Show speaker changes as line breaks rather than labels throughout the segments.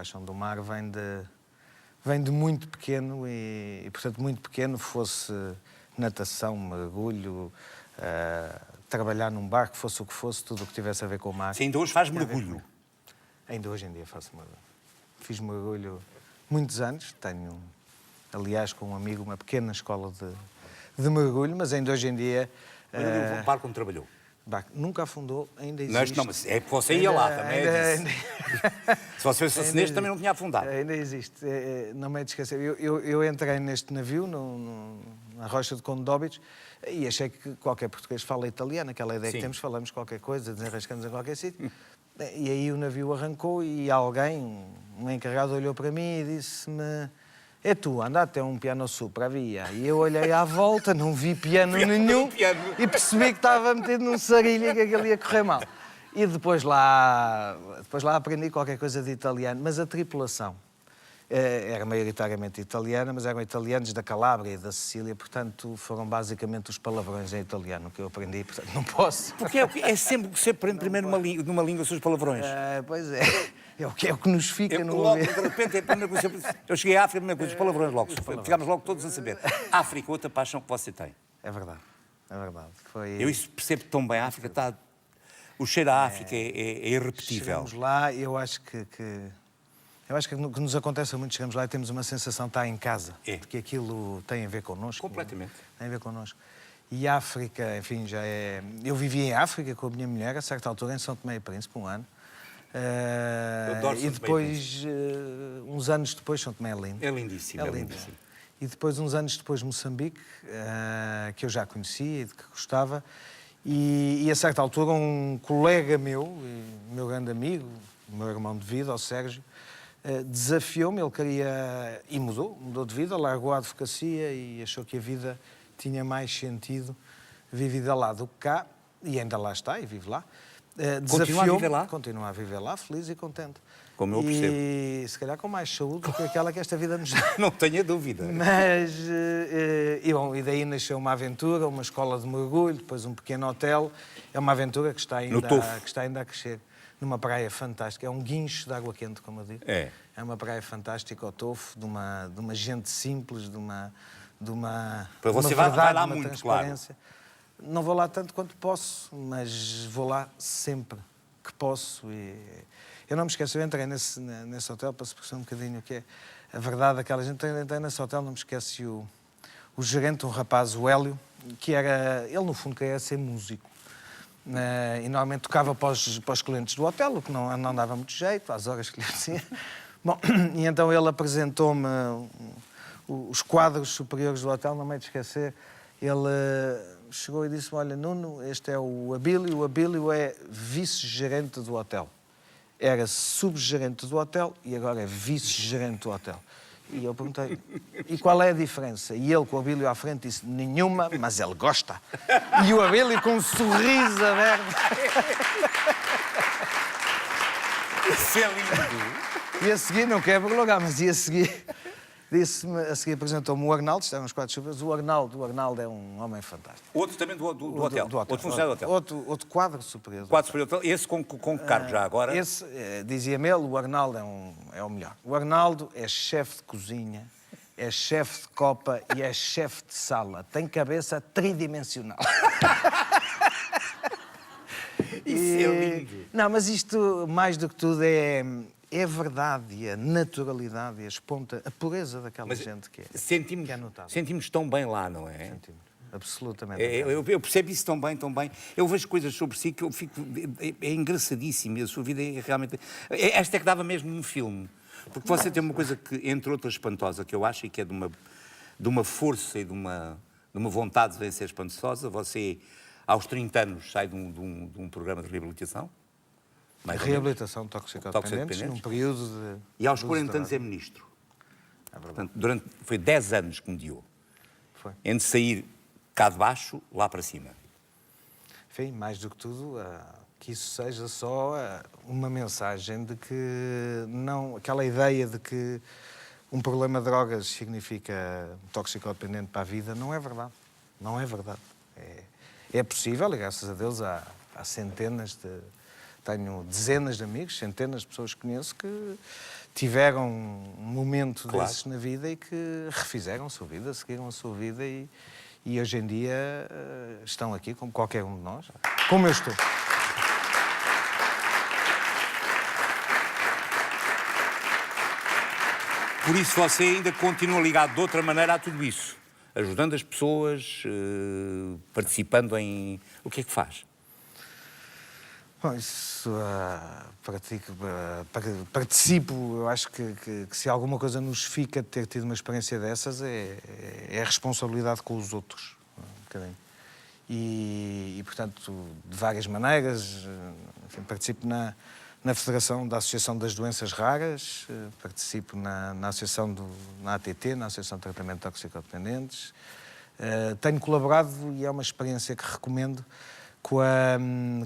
paixão do mar vem de muito pequeno e, portanto, muito pequeno, fosse natação, mergulho, trabalhar num barco, fosse o que fosse, tudo o que tivesse a ver com o mar.
Sim, ainda hoje faz mergulho.
Ainda hoje em dia faço mergulho. Fiz mergulho muitos anos, tenho, aliás, com um amigo, uma pequena escola de mergulho, mas ainda hoje em dia...
O barco onde trabalhou?
Nunca afundou, ainda existe.
Não, mas é que você ia lá também. Se você fosse neste, também não tinha afundado.
Ainda existe. Não me é de esquecer. Eu entrei neste navio, na Rocha de Conde de Óbidos, e achei que qualquer português fala italiano. Aquela ideia que temos, falamos qualquer coisa, desenrascamos em qualquer sítio. E aí o navio arrancou e alguém, um encarregado, olhou para mim e disse-me: é tu, anda até um piano super, havia. E eu olhei à volta, não vi piano nenhum e percebi que estava metido num sarilho e que aquilo ia correr mal. E depois lá aprendi qualquer coisa de italiano, mas a tripulação era maioritariamente italiana, mas eram italianos da Calábria e da Sicília, portanto foram basicamente os palavrões em italiano que eu aprendi, portanto não posso.
Porque é sempre que você aprende primeiro numa língua os seus palavrões.
Pois é. É o que nos fica no
logo, de repente, é a primeira coisa. Eu cheguei à África, a primeira coisa, os palavrões logo. Ficámos logo todos a saber. África, outra paixão que você tem.
É verdade.
Eu isso percebo tão bem. A África está... O cheiro à África é irrepetível.
Chegamos lá, eu acho que o que nos acontece muito, chegamos lá e temos uma sensação de estar em casa. Porque aquilo tem a ver connosco.
Completamente.
Tem a ver connosco. E a África, enfim, já é... Eu vivi em África com a minha mulher, a certa altura, em São Tomé e Príncipe, um ano. E depois, uns anos depois, São Tomé é lindo.
É lindíssimo, é lindíssimo.
E depois, uns anos depois, Moçambique, que eu já conhecia e de que gostava. E a certa altura, um colega meu grande amigo, o meu irmão de vida, o Sérgio, desafiou-me, ele queria... E mudou de vida, largou a advocacia e achou que a vida tinha mais sentido vivida lá do que cá, e ainda lá está, e vive lá.
Continua a viver lá?
Continua a viver lá, feliz e contente.
Como eu percebo.
E se calhar com mais saúde do que aquela que esta vida nos dá.
Não tenha dúvida.
Mas, e daí nasceu uma aventura, uma escola de mergulho, depois um pequeno hotel. É uma aventura que está ainda a crescer. Numa praia fantástica. É um guincho de água quente, como eu digo. É uma praia fantástica, ao Tofo, de uma gente simples, de uma
Para você
verdade,
vai lá
uma
muito,
transparência. Claro. Não vou lá tanto quanto posso, mas vou lá sempre que posso. E eu não me esqueço, eu entrei nesse hotel, para se perceber um bocadinho o que é a verdade daquela gente. Entrei nesse hotel, não me esqueço, o gerente, um rapaz, o Hélio, que era... Ele, no fundo, queria ser músico. E normalmente tocava para os clientes do hotel, o que não dava muito jeito, às horas que lhe dizia. Bom, e então ele apresentou-me os quadros superiores do hotel, não me hei de esquecer. Ele chegou e disse-me: olha, Nuno, este é o Abílio é vice-gerente do hotel. Era subgerente do hotel e agora é vice-gerente do hotel. E eu perguntei: e qual é a diferença? E ele, com o Abílio à frente, disse: nenhuma, mas ele gosta. E o Abílio, com um sorriso aberto...
Isso é lindo.
E a seguir, não quero prolongar, mas a seguir apresentou-me o Arnaldo, estavam os quatro chuveiros. O Arnaldo é um homem fantástico.
Outro também do hotel? Outro funcionário do hotel?
Outro quadro superior.
Quadro superior do hotel. Esse com que cargo já agora?
Esse, dizia-me ele, o Arnaldo é o melhor. O Arnaldo é chefe de cozinha, é chefe de copa e é chefe de sala. Tem cabeça tridimensional.
Isso é lindo.
Não, mas isto, mais do que tudo, é a verdade e a naturalidade e a pureza daquela gente que é notável.
Sentimos tão bem lá, não é?
Sentimos, absolutamente.
Eu percebo isso tão bem, tão bem. Eu vejo coisas sobre si que eu fico... É engraçadíssimo, a sua vida é realmente... Esta é que dava mesmo um filme. Porque você tem uma coisa que, entre outras, espantosa, que eu acho, e que é de uma força e de uma vontade de vencer espantosa. Você, aos 30 anos, sai de um programa de reabilitação.
Reabilitação de toxicodependentes, num período de...
E aos 40 anos é ministro.
É verdade.
Portanto, foi 10 anos que mediou.
Foi.
Entre sair cá de baixo, lá para cima.
Enfim, mais do que tudo, que isso seja só uma mensagem de que não... Aquela ideia de que um problema de drogas significa toxicodependente para a vida, não é verdade. Não é verdade. É possível, e graças a Deus há centenas de... Tenho dezenas de amigos, centenas de pessoas que conheço que tiveram um momento
Claro.
desses na vida e que refizeram a sua vida, seguiram a sua vida e hoje em dia estão aqui como qualquer um de nós, como eu estou.
Por isso você ainda continua ligado de outra maneira a tudo isso, ajudando as pessoas, participando em... O que é que faz?
Bom, isso participo, eu acho que se alguma coisa nos fica de ter tido uma experiência dessas é a responsabilidade com os outros, um bocadinho. E portanto, de várias maneiras, enfim, participo na Federação da Associação das Doenças Raras, participo na Associação na ATT, na Associação de Tratamento de Toxicodependentes. Tenho colaborado, e é uma experiência que recomendo, com a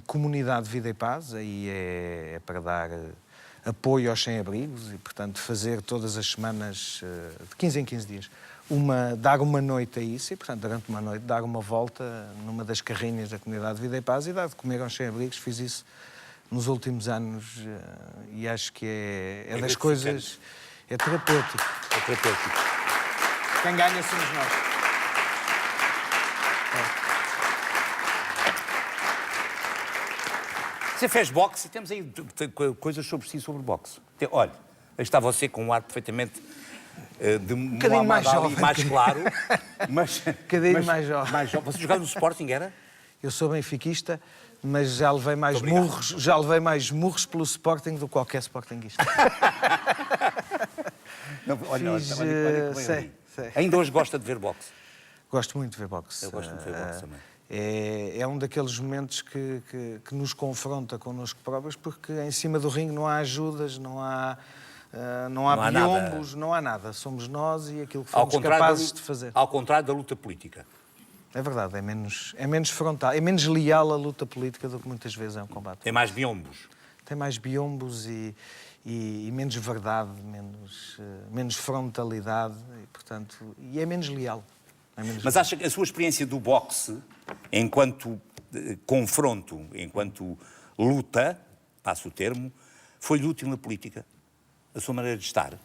comunidade Vida e Paz, aí é para dar apoio aos sem-abrigos e, portanto, fazer todas as semanas, de 15 em 15 dias, dar uma noite a isso e, portanto, durante uma noite, dar uma volta numa das carrinhas da comunidade Vida e Paz e dar de comer aos sem-abrigos. Fiz isso nos últimos anos e acho que é das coisas... É terapêutico.
É terapêutico.
Quem ganha somos nós.
Você fez boxe e temos aí coisas sobre si, sobre boxe. Olha, aí está você com um ar perfeitamente de
bocadinho mais jovem.
mais claro, mas...
Bocadinho mais jovem.
Você jogava no Sporting, era?
Eu sou benfiquista, mas já levei mais murros pelo Sporting do que qualquer Sportingista.
Não, olha,
sei.
Ainda hoje gosta de ver boxe?
Gosto muito de ver boxe.
Eu gosto muito de ver boxe também.
É um daqueles momentos que nos confronta connosco próprios, porque em cima do ringue não há ajudas, não há biombos, não há nada. Somos nós e aquilo que fomos capazes de fazer.
Ao contrário da luta política.
É verdade, é menos frontal, é menos leal a luta política do que muitas vezes é um combate.
Tem mais biombos.
Tem mais biombos e menos verdade, menos frontalidade e, portanto, é menos leal.
Mas acha que a sua experiência do boxe, enquanto confronto, enquanto luta, passo o termo, foi-lhe útil na política? A sua maneira de estar?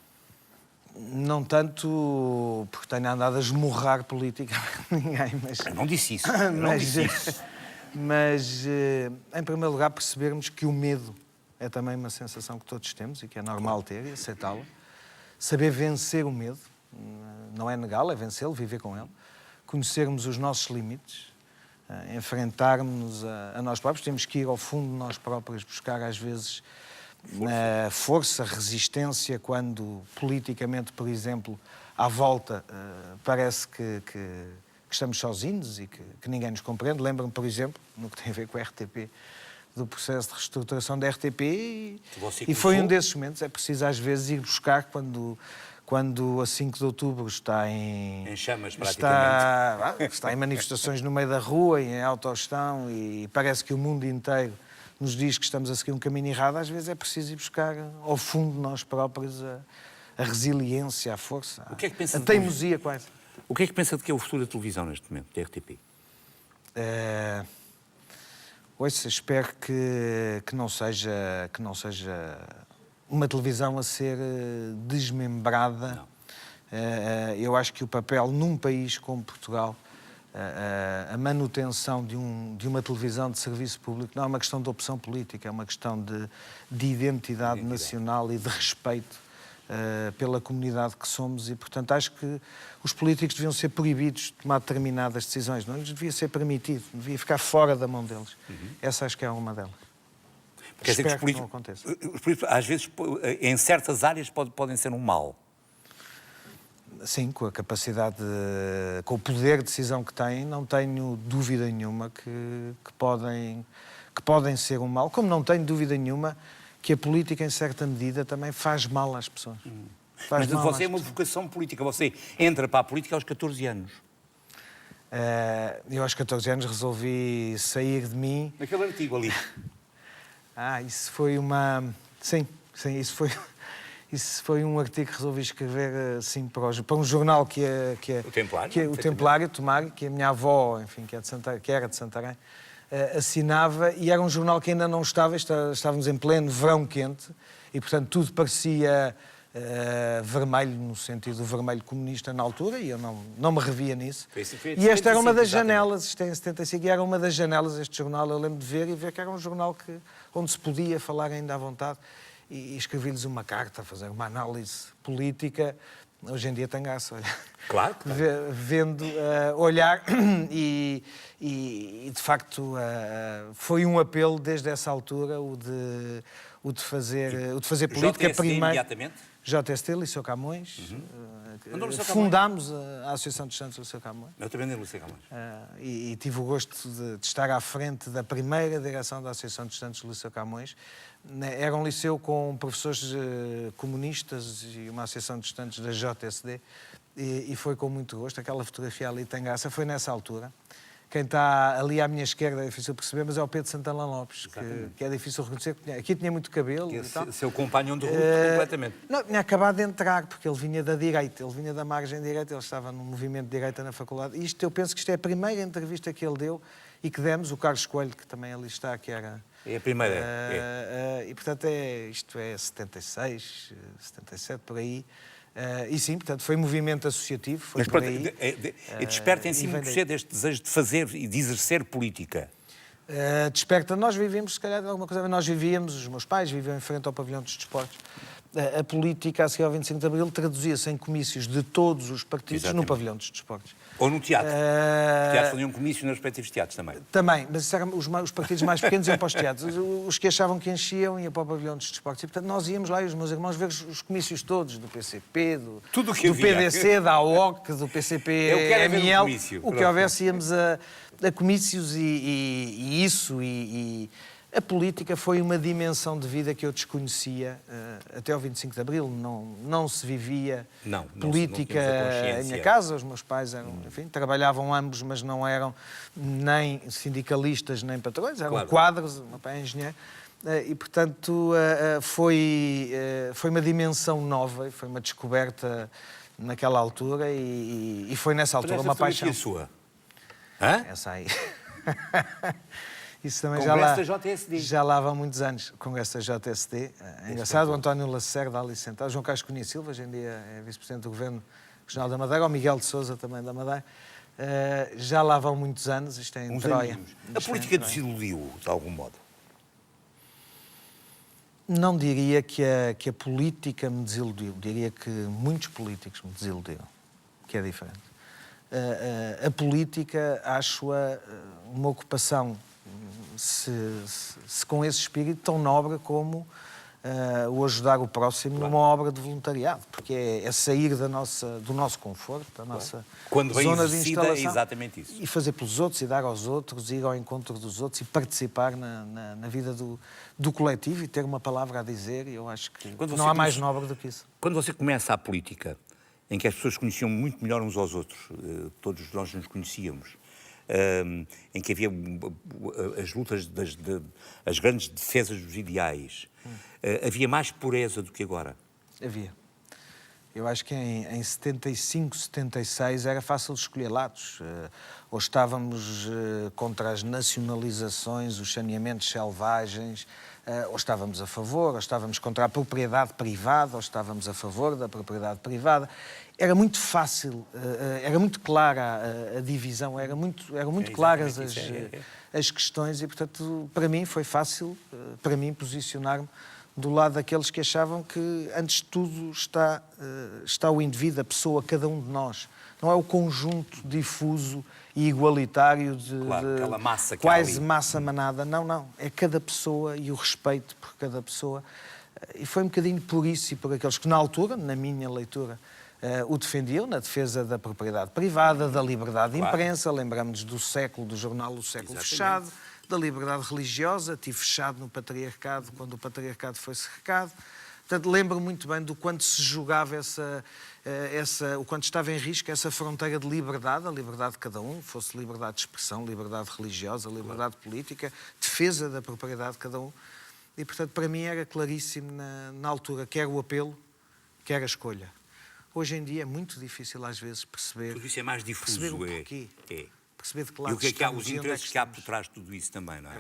Não tanto porque tenho andado a esmurrar politicamente ninguém, mas...
Eu não disse isso. Eu não disse isso.
Mas, em primeiro lugar, percebermos que o medo é também uma sensação que todos temos e que é normal ter e aceitá-la. Saber vencer o medo, não é negá-lo, é vencê-lo, viver com ele. Conhecermos os nossos limites, enfrentarmos a nós próprios. Temos que ir ao fundo de nós próprios, buscar às vezes força, resistência, quando politicamente, por exemplo, à volta parece que estamos sozinhos e que ninguém nos compreende. Lembro-me, por exemplo, no que tem a ver com a RTP, do processo de reestruturação da RTP e foi um desses momentos. É preciso às vezes ir buscar quando a 5 de outubro está em
chamas, praticamente.
Está em manifestações no meio da rua, em autogestão, e parece que o mundo inteiro nos diz que estamos a seguir um caminho errado. Às vezes é preciso ir buscar ao fundo de nós próprios a resiliência, a força,
o que é que pensa
a teimosia quase.
O que é que pensa de que é o futuro da televisão neste momento, da RTP?
Ouça, espero que não seja uma televisão a ser desmembrada. Eu acho que o papel num país como Portugal, a manutenção de uma televisão de serviço público não é uma questão de opção política, é uma questão de identidade nacional e de respeito pela comunidade que somos e, portanto, acho que os políticos deviam ser proibidos de tomar determinadas decisões, não lhes devia ser permitido, devia ficar fora da mão deles. Essa acho que é uma delas.
Quer dizer que os
não aconteça.
Às vezes, em certas áreas, podem ser um mal.
Sim, com a capacidade, com o poder de decisão que têm, não tenho dúvida nenhuma que podem ser um mal, como não tenho dúvida nenhuma que a política, em certa medida, também faz mal às pessoas.
Mas você é uma vocação política. Você entra para a política aos 14 anos.
Eu aos 14 anos resolvi sair de mim...
Naquele artigo ali.
Isso foi uma... Sim, isso foi um artigo que resolvi escrever assim, para um jornal que é
o Templário.
Que é o Templário, Tomário, que a minha avó, enfim, que era de Santarém, assinava, e era um jornal que ainda não estávamos em pleno verão quente, e portanto tudo parecia vermelho, no sentido vermelho comunista na altura, e eu não me revia nisso. E esta era uma das janelas, isto é em 75, e era uma das janelas, este jornal, eu lembro de ver e ver que era um jornal onde se podia falar ainda à vontade, e escrevi-lhes uma carta, fazer uma análise política. Hoje em dia tem graça, olha.
Claro.
Vendo, olhar e de facto foi um apelo desde essa altura o de fazer política.
JST
primeiro,
imediatamente?
JST, Liceu Camões.
Liceu
Fundámos a Associação de Estudantes do Liceu Camões.
Eu também no Liceu Camões.
E tive o gosto de estar à frente da primeira direção da Associação de Estudantes do Liceu Camões. Era um liceu com professores comunistas e uma associação de estudantes da JSD, e foi com muito gosto. Aquela fotografia ali tem graça, foi nessa altura. Quem está ali à minha esquerda é difícil perceber, mas é o Pedro Santana Lopes, que é difícil reconhecer. Aqui tinha muito cabelo.
Seu companhão de ruta, completamente.
Não, tinha acabado de entrar, porque ele vinha da direita, ele vinha da margem direita, ele estava num movimento de direita na faculdade. E eu penso que isto é a primeira entrevista que ele deu e que demos, o Carlos Coelho, que também ali está, que era...
É a primeira.
E, portanto, isto é 76, 77, por aí. E sim, portanto, foi movimento associativo, foi. Mas por aí.
Desperta em si muito cedo este desejo de fazer e de exercer política.
Desperta. Nós vivíamos, se calhar, de alguma coisa. Nós vivíamos, os meus pais viviam em frente ao pavilhão dos desportos. A política, a seguir ao 25 de Abril, traduzia-se em comícios de todos os partidos no pavilhão dos desportos.
Ou no teatro. Os teatros faziam comício nos respectivos teatros também.
Também, mas isso eram os partidos mais pequenos iam para os teatros. Os que achavam que enchiam iam para o pavilhão dos desportos. E, portanto, nós íamos lá e os meus irmãos ver os comícios todos, do PCP, do PDC, da AOC, do PCP-ML. O que houvesse, íamos a comícios e isso. A política foi uma dimensão de vida que eu desconhecia até ao 25 de Abril. Não se vivia política em minha casa. Os meus pais eram, enfim, trabalhavam ambos, mas não eram nem sindicalistas nem patrões, eram quadros. O meu pai é engenheiro. E, portanto, foi uma dimensão nova, foi uma descoberta naquela altura e foi nessa altura uma paixão.
Essa sua? Hã?
Essa aí. Isso também já lá vão muitos anos, Congresso da JSD. É engraçado, o António Lacerda ali sentado, João Carlos Cunha Silva, hoje em dia é vice-presidente do Governo Regional da Madeira, o Miguel de Sousa também da Madeira. Já lá vão muitos anos, isto é em Troia.
A política desiludiu, de algum modo?
Não diria que a política me desiludiu, diria que muitos políticos me desiludiram, que é diferente. A política, acho-a uma ocupação, se com esse espírito tão nobre como o ajudar o próximo numa obra de voluntariado, porque é sair do nosso conforto, da nossa zona de instalação,
é exatamente isso.
E fazer pelos outros, e dar aos outros, ir ao encontro dos outros e participar na vida do coletivo e ter uma palavra a dizer, e eu acho que não há mais nobre do que isso.
Quando você começa a política, em que as pessoas conheciam muito melhor uns aos outros, todos nós nos conhecíamos, em que havia as lutas, as grandes defesas dos ideais, havia mais pureza do que agora?
Havia. Eu acho que em 75, 76 era fácil escolher lados. Ou estávamos contra as nacionalizações, os saneamentos selvagens, ou estávamos a favor, ou estávamos contra a propriedade privada, ou estávamos a favor da propriedade privada. Era muito fácil, era muito clara a divisão, eram muito claras as questões e, portanto, para mim foi fácil, posicionar-me do lado daqueles que achavam que, antes de tudo, está o indivíduo, a pessoa, cada um de nós. Não é o conjunto difuso e igualitário de
aquela massa que
quase massa manada. Não. É cada pessoa e o respeito por cada pessoa. E foi um bocadinho por isso e por aqueles que, na altura, na minha leitura, o defendiam, na defesa da propriedade privada, da liberdade de imprensa. Lembramos do jornal O Século Fechado, da liberdade religiosa, tive fechado no patriarcado, quando o patriarcado foi cercado. Portanto, lembro muito bem do quanto se julgava o quanto estava em risco essa fronteira de liberdade, a liberdade de cada um, fosse liberdade de expressão, liberdade religiosa, liberdade política, defesa da propriedade de cada um. E, portanto, para mim era claríssimo na altura, quer o apelo, quer a escolha. Hoje em dia é muito difícil, às vezes, perceber...
Tudo isso é mais difuso,
perceber o porquê. Perceber de que lado
e os interesses que há por trás de tudo isso também, não é?